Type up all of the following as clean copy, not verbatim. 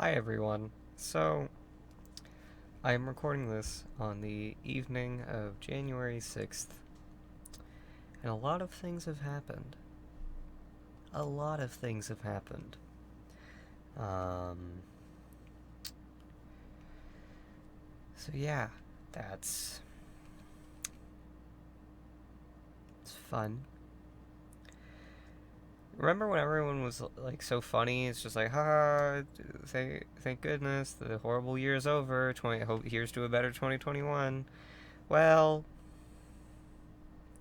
Hi everyone. So, I am recording this on the evening of January 6th, and a lot of things have happened. A lot of things have happened. Um, so yeah, that's it's fun. Remember when everyone was like so funny? It's just like, ha, thank goodness the horrible year is over. Here's to a better 2021. Well,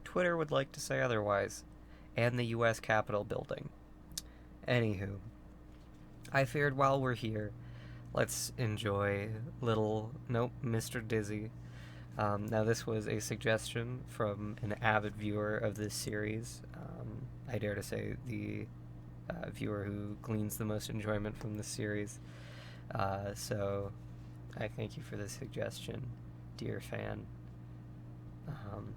Twitter would like to say otherwise, and the U.S. Capitol building. Anywho, I figured while we're here, let's enjoy Mr. Dizzy. Now, this was a suggestion from an avid viewer of this series. I dare to say the viewer who gleans the most enjoyment from this series. So, I thank you for the suggestion, dear fan. Um,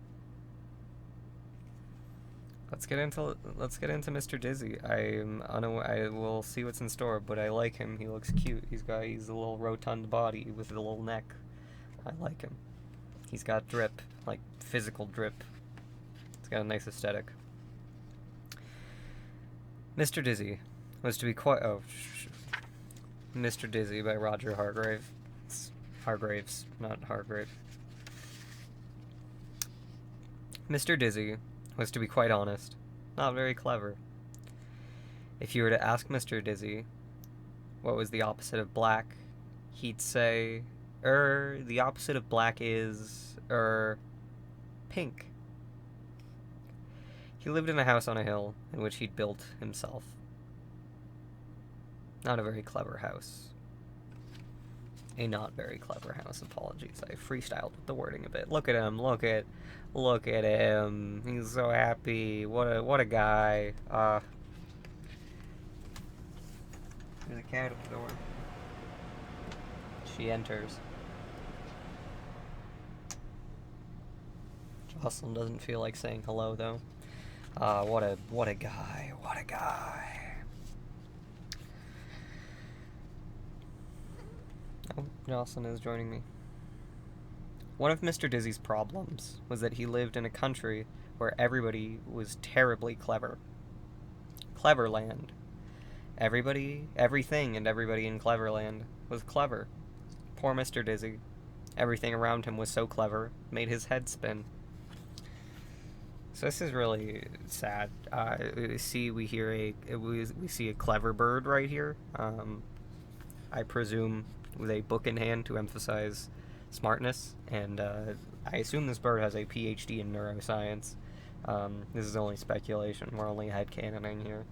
let's get into Mr. Dizzy. I will see what's in store, but I like him. He looks cute. He's a little rotund body with a little neck. I like him. He's got drip, like physical drip. He's got a nice aesthetic. Mr. Dizzy was to be quite Mr. Dizzy by Roger Hargrave. It's Hargraves, not Hargrave. Mr. Dizzy was, to be quite honest, not very clever. If you were to ask Mr. Dizzy what was the opposite of black, he'd say, the opposite of black is, pink. He lived in a house on a hill in which he'd built himself. Not a very clever house. A not very clever house. Apologies. I freestyled with the wording a bit. Look at him. Look at him. He's so happy. What a guy. There's a cat at the door. She enters. Jocelyn doesn't feel like saying hello though. What a guy. What a guy. Oh, Jocelyn is joining me. One of Mr. Dizzy's problems was that he lived in a country where everybody was terribly clever. Cleverland. Everything and everybody in Cleverland was clever. Poor Mr. Dizzy. Everything around him was so clever, made his head spin. So this is really sad. We see a clever bird right here. I presume with a book in hand to emphasize smartness, and I assume this bird has a PhD in neuroscience. This is only speculation. We're only headcanoning here.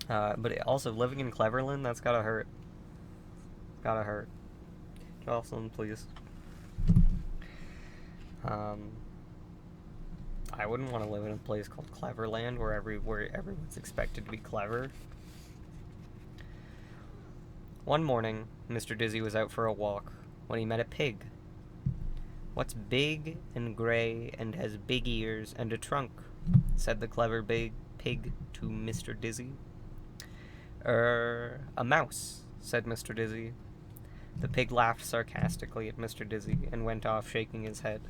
But also, living in Cleverland, that's gotta hurt. Gotta hurt. Jocelyn, please. I wouldn't want to live in a place called Cleverland where everyone's expected to be clever. One morning, Mr. Dizzy was out for a walk when he met a pig. "What's big and gray and has big ears and a trunk?" said the clever big pig to Mr. Dizzy. A mouse," said Mr. Dizzy. The pig laughed sarcastically at Mr. Dizzy and went off shaking his head.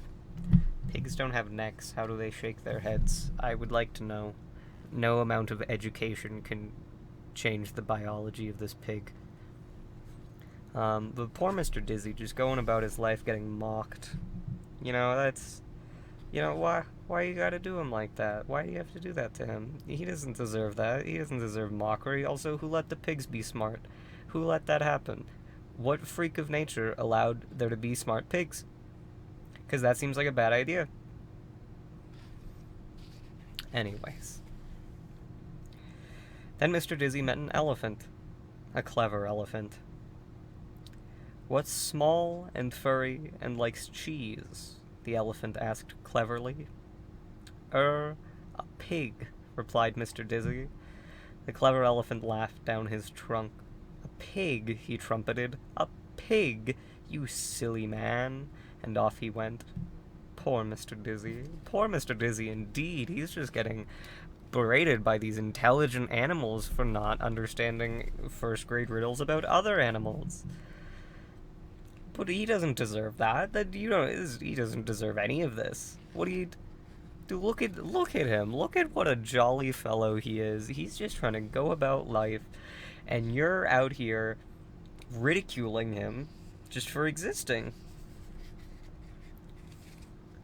Pigs don't have necks. How do they shake their heads? I would like to know. No amount of education can change the biology of this pig. But poor Mr. Dizzy just going about his life getting mocked. Why you gotta do him like that? Why do you have to do that to him? He doesn't deserve that. He doesn't deserve mockery. Also, who let the pigs be smart? Who let that happen? What freak of nature allowed there to be smart pigs? Because that seems like a bad idea. Anyways. Then Mr. Dizzy met an elephant. A clever elephant. "What's small and furry and likes cheese?" the elephant asked cleverly. A pig," replied Mr. Dizzy. The clever elephant laughed down his trunk. "A pig," he trumpeted. "A pig, you silly man." And off he went. Poor Mr. Dizzy. Poor Mr. Dizzy, indeed. He's just getting berated by these intelligent animals for not understanding first grade riddles about other animals. But he doesn't deserve that. He doesn't deserve any of this. What do you do? Look at him. Look at what a jolly fellow he is. He's just trying to go about life, and you're out here ridiculing him just for existing.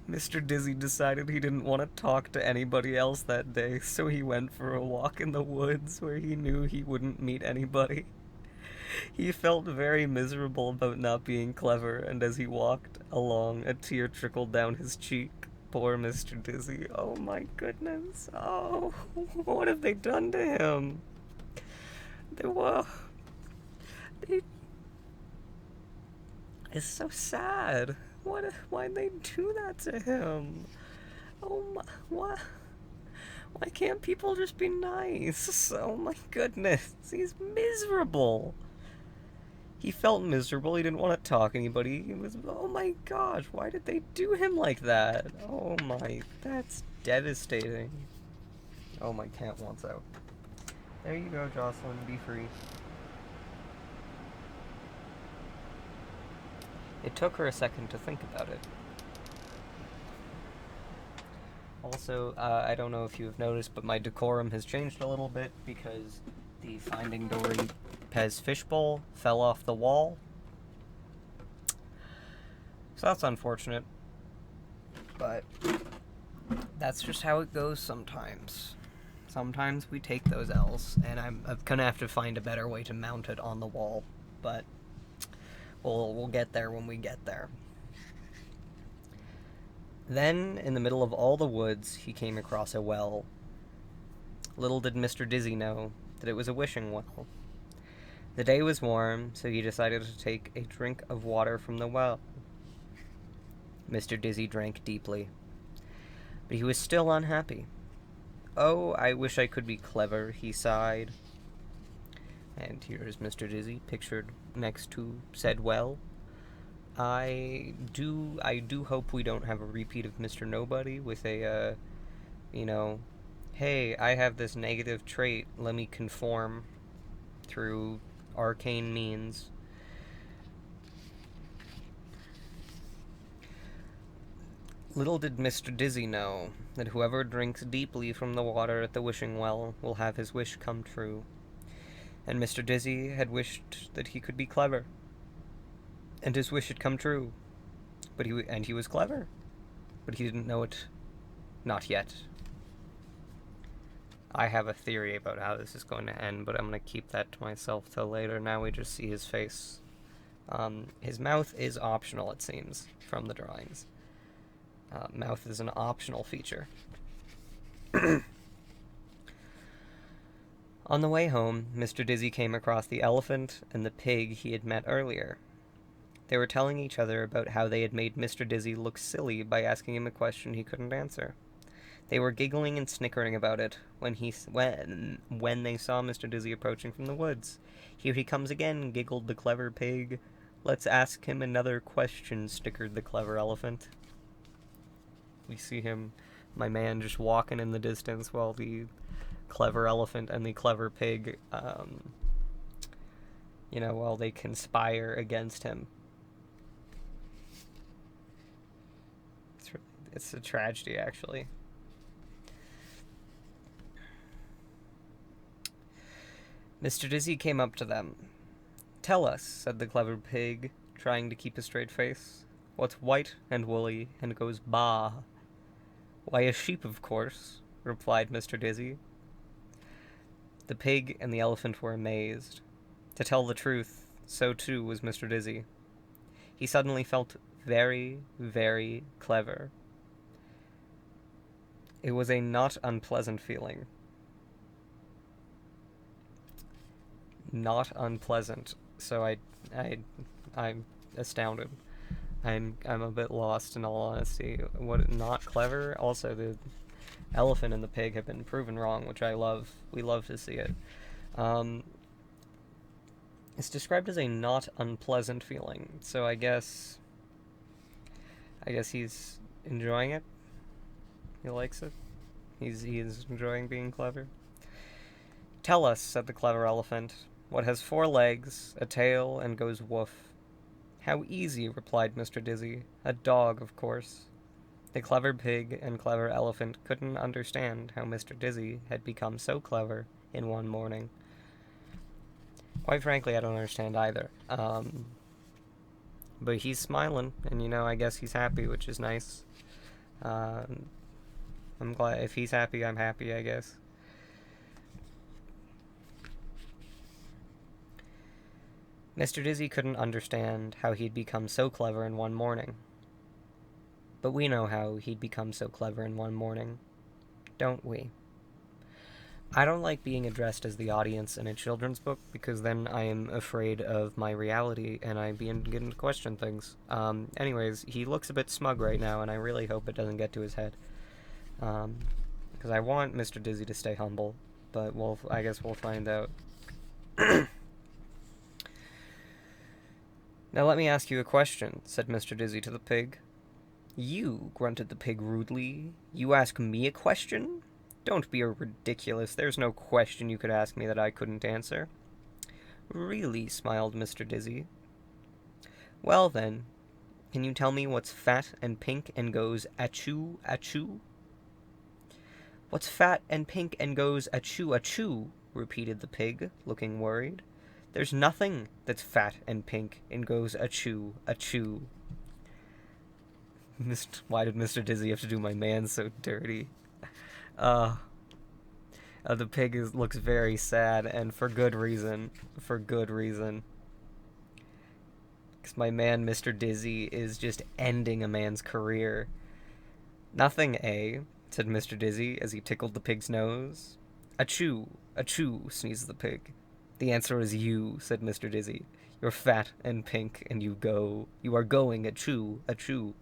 Mr. Dizzy decided he didn't want to talk to anybody else that day, so he went for a walk in the woods where he knew he wouldn't meet anybody. He felt very miserable about not being clever, and as he walked along, a tear trickled down his cheek. Poor Mr. Dizzy. Oh my goodness. Oh, what have they done to him? They It's so sad. Why'd they do that to him? Oh my, why can't people just be nice? Oh my goodness, he's miserable. He felt miserable, he didn't want to talk to anybody. He was, oh my gosh, why did they do him like that? Oh my, that's devastating. Oh, my cat wants out. There you go, Jocelyn, be free. It took her a second to think about it. Also, I don't know if you have noticed, but my decorum has changed a little bit because the Finding Dory Pez fishbowl fell off the wall. So that's unfortunate. But that's just how it goes sometimes. Sometimes we take those L's, and I'm gonna have to find a better way to mount it on the wall, but we'll get there when we get there. Then, in the middle of all the woods, he came across a well. Little did Mr. Dizzy know that it was a wishing well. The day was warm, so he decided to take a drink of water from the well. Mr. Dizzy drank deeply, but he was still unhappy. Oh, I wish I could be clever, he sighed. And here is Mr. Dizzy, pictured next to said well. I do hope we don't have a repeat of Mr. Nobody with a, hey, I have this negative trait, let me conform through arcane means. Little did Mr. Dizzy know that whoever drinks deeply from the water at the wishing well will have his wish come true. And Mr. Dizzy had wished that he could be clever. And his wish had come true. He was clever. But he didn't know it. Not yet. I have a theory about how this is going to end, but I'm going to keep that to myself till later. Now we just see his face. His mouth is optional, it seems, from the drawings. Mouth is an optional feature. On the way home, Mr. Dizzy came across the elephant and the pig he had met earlier. They were telling each other about how they had made Mr. Dizzy look silly by asking him a question he couldn't answer. They were giggling and snickering about it when they saw Mr. Dizzy approaching from the woods. Here he comes again, giggled the clever pig. Let's ask him another question, snickered the clever elephant. We see him, my man, just walking in the distance while the clever elephant and the clever pig, while they conspire against him. It's a tragedy, actually. Mr. Dizzy came up to them. Tell us, said the clever pig, trying to keep a straight face, what's white and woolly and goes baa? Why, a sheep, of course, replied Mr. Dizzy. The pig and the elephant were amazed. To tell the truth, so too was Mr. Dizzy. He suddenly felt very, very clever. It was a not unpleasant feeling. Not unpleasant. So I'm astounded. I'm a bit lost in all honesty. What, not clever? Also, the elephant and the pig have been proven wrong, which I love. We love to see it. It's described as a not unpleasant feeling, so I guess he's enjoying it. He likes it. He is enjoying being clever. Tell us, said the clever elephant, what has 4 legs, a tail, and goes woof. How easy, replied Mr. Dizzy. A dog, of course. The clever pig and clever elephant couldn't understand how Mr. Dizzy had become so clever in one morning. Quite frankly, I don't understand either. But he's smiling, and I guess he's happy, which is nice. I'm glad. If he's happy, I'm happy, I guess. Mr. Dizzy couldn't understand how he'd become so clever in one morning. But we know how he'd become so clever in one morning, don't we? I don't like being addressed as the audience in a children's book because then I am afraid of my reality and I begin to question things. Anyways, he looks a bit smug right now, and I really hope it doesn't get to his head. Because I want Mr. Dizzy to stay humble, but I guess we'll find out. Now let me ask you a question, said Mr. Dizzy to the pig. You, grunted the pig rudely. You ask me a question? Don't be ridiculous. There's no question you could ask me that I couldn't answer. Really, smiled Mr. Dizzy. Well then, can you tell me what's fat and pink and goes achoo, achoo? What's fat and pink and goes achoo, achoo? Repeated the pig, looking worried. There's nothing that's fat and pink and goes achoo, achoo. Why did Mr. Dizzy have to do my man so dirty? The pig looks very sad, and for good reason. For good reason. Because my man, Mr. Dizzy, is just ending a man's career. Nothing, eh? Said Mr. Dizzy as he tickled the pig's nose. Achoo, achoo, sneezed the pig. The answer is you, said Mr. Dizzy. You're fat and pink, and you are going achoo, achoo.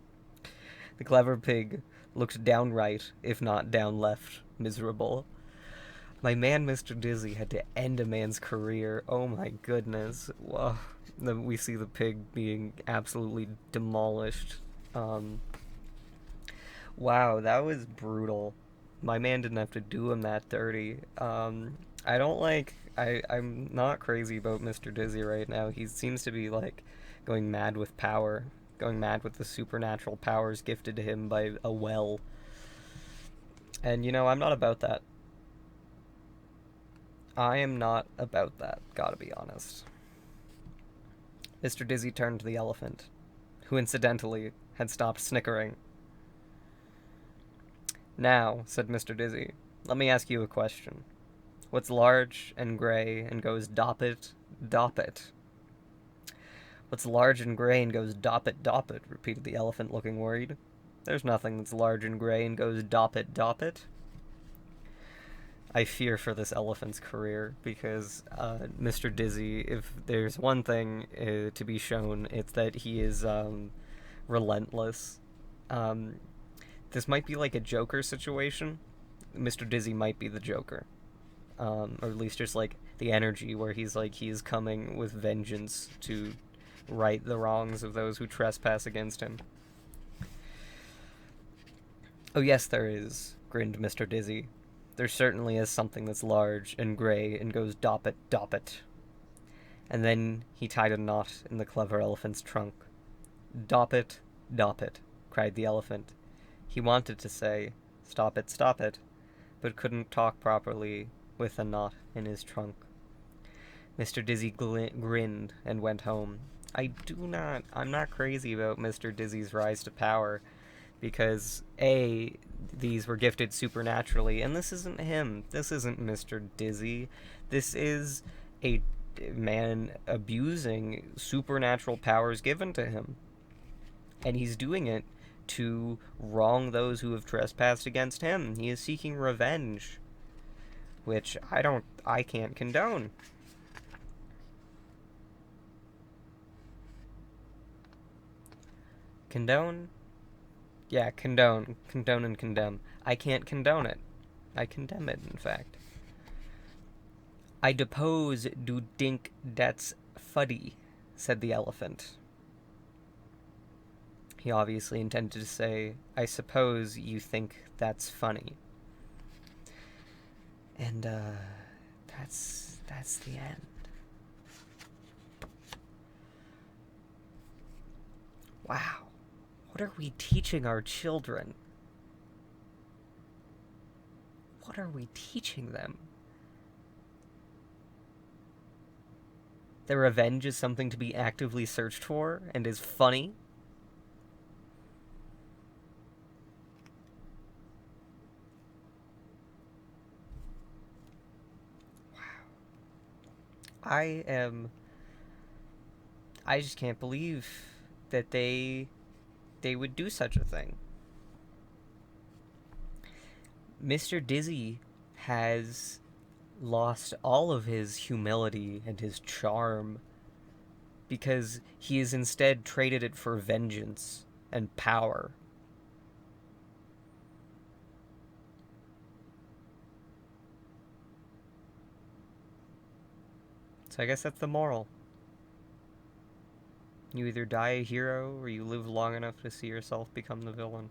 The clever pig looked downright, if not down left, miserable. My man, Mr. Dizzy, had to end a man's career. Oh my goodness. Whoa. We see the pig being absolutely demolished. Wow, that was brutal. My man didn't have to do him that dirty. I'm not crazy about Mr. Dizzy right now. He seems to be, going mad with power. Going mad with the supernatural powers gifted to him by a well. And, I'm not about that. I am not about that, gotta be honest. Mr. Dizzy turned to the elephant, who incidentally had stopped snickering. Now, said Mr. Dizzy, let me ask you a question. What's large and gray and goes doppet, doppet? What's large and gray and goes doppet, doppet? Repeated the elephant, looking worried. There's nothing that's large and gray and goes doppet, doppet. I fear for this elephant's career because Mr. Dizzy, if there's one thing to be shown, it's that he is relentless. This might be like a Joker situation. Mr. Dizzy might be the Joker. Or at least just the energy where he is coming with vengeance to right the wrongs of those who trespass against him. Oh yes, there is, grinned Mr. Dizzy. There certainly is something that's large and gray and goes doppet, doppet. And then he tied a knot in the clever elephant's trunk. Doppet, doppet, cried the elephant. He wanted to say, stop it, but couldn't talk properly with a knot in his trunk. Mr. Dizzy grinned and went home. I'm not crazy about Mr. Dizzy's rise to power, because A, these were gifted supernaturally, and this isn't him. This isn't Mr. Dizzy. This is a man abusing supernatural powers given to him. And he's doing it to wrong those who have trespassed against him. He is seeking revenge, which I can't condone. Condone? Yeah, condone. Condone and condemn. I can't condone it. I condemn it, in fact. I depose du dink that's fuddy, said the elephant. He obviously intended to say, I suppose you think that's funny. And, that's the end. Wow. What are we teaching our children? What are we teaching them? That revenge is something to be actively searched for and is funny? I just can't believe that they would do such a thing. Mr. Dizzy has lost all of his humility and his charm because he has instead traded it for vengeance and power. So I guess that's the moral. You either die a hero or you live long enough to see yourself become the villain.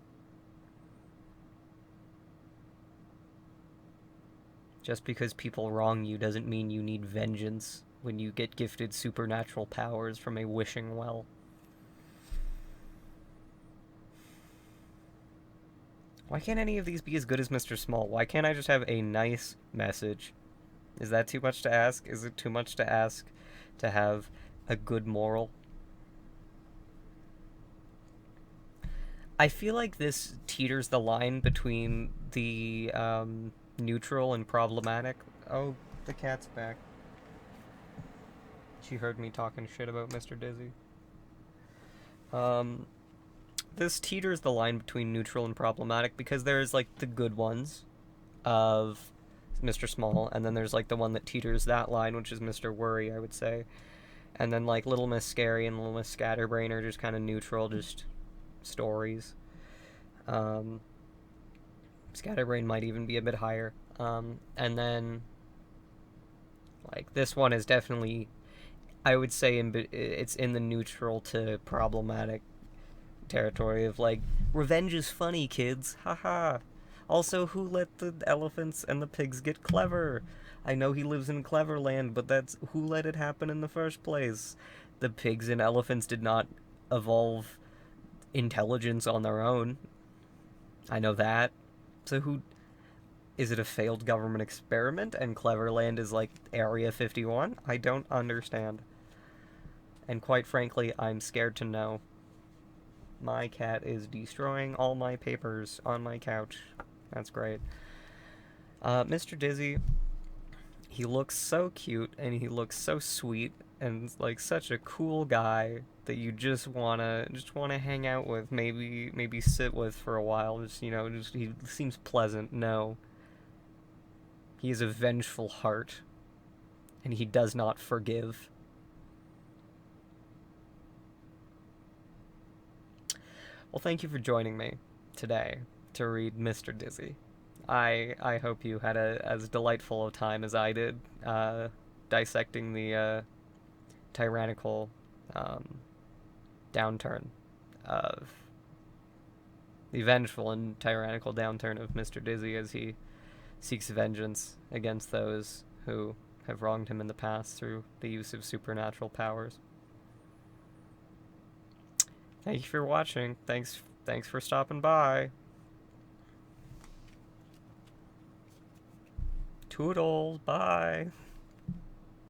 Just because people wrong you doesn't mean you need vengeance when you get gifted supernatural powers from a wishing well. Why can't any of these be as good as Mr. Small? Why can't I just have a nice message? Is that too much to ask? Is it too much to ask to have a good moral? I feel like this teeters the line between the neutral and problematic. Oh, the cat's back. She heard me talking shit about Mr. Dizzy. This teeters the line between neutral and problematic because there's like the good ones of Mr. Small, and then there's like the one that teeters that line, which is Mr. Worry, I would say. And then like Little Miss Scary and Little Miss Scatterbrain are just kind of neutral, just stories. Scatterbrain might even be a bit higher. And then like this one is definitely, I would say, it's in the neutral to problematic territory of like, revenge is funny, kids, haha. Also, who let the elephants and the pigs get clever? I know he lives in Cleverland, but that's who let it happen in the first place. The pigs and elephants did not evolve intelligence on their own. I know that. So who is it, a failed government experiment and Cleverland is like Area 51? I don't understand. And quite frankly, I'm scared to know. My cat is destroying all my papers on my couch. That's great. Mr. Dizzy, he looks so cute and he looks so sweet and like such a cool guy that you just wanna hang out with, maybe sit with for a while. Just he seems pleasant. No, he is a vengeful heart, and he does not forgive. Well, thank you for joining me today to read Mr. Dizzy. I hope you had as delightful a time as I did dissecting the tyrannical downturn of the vengeful and tyrannical downturn of Mr. Dizzy as he seeks vengeance against those who have wronged him in the past through the use of supernatural powers. Thank you for watching. Thanks for stopping by. Toodles, bye.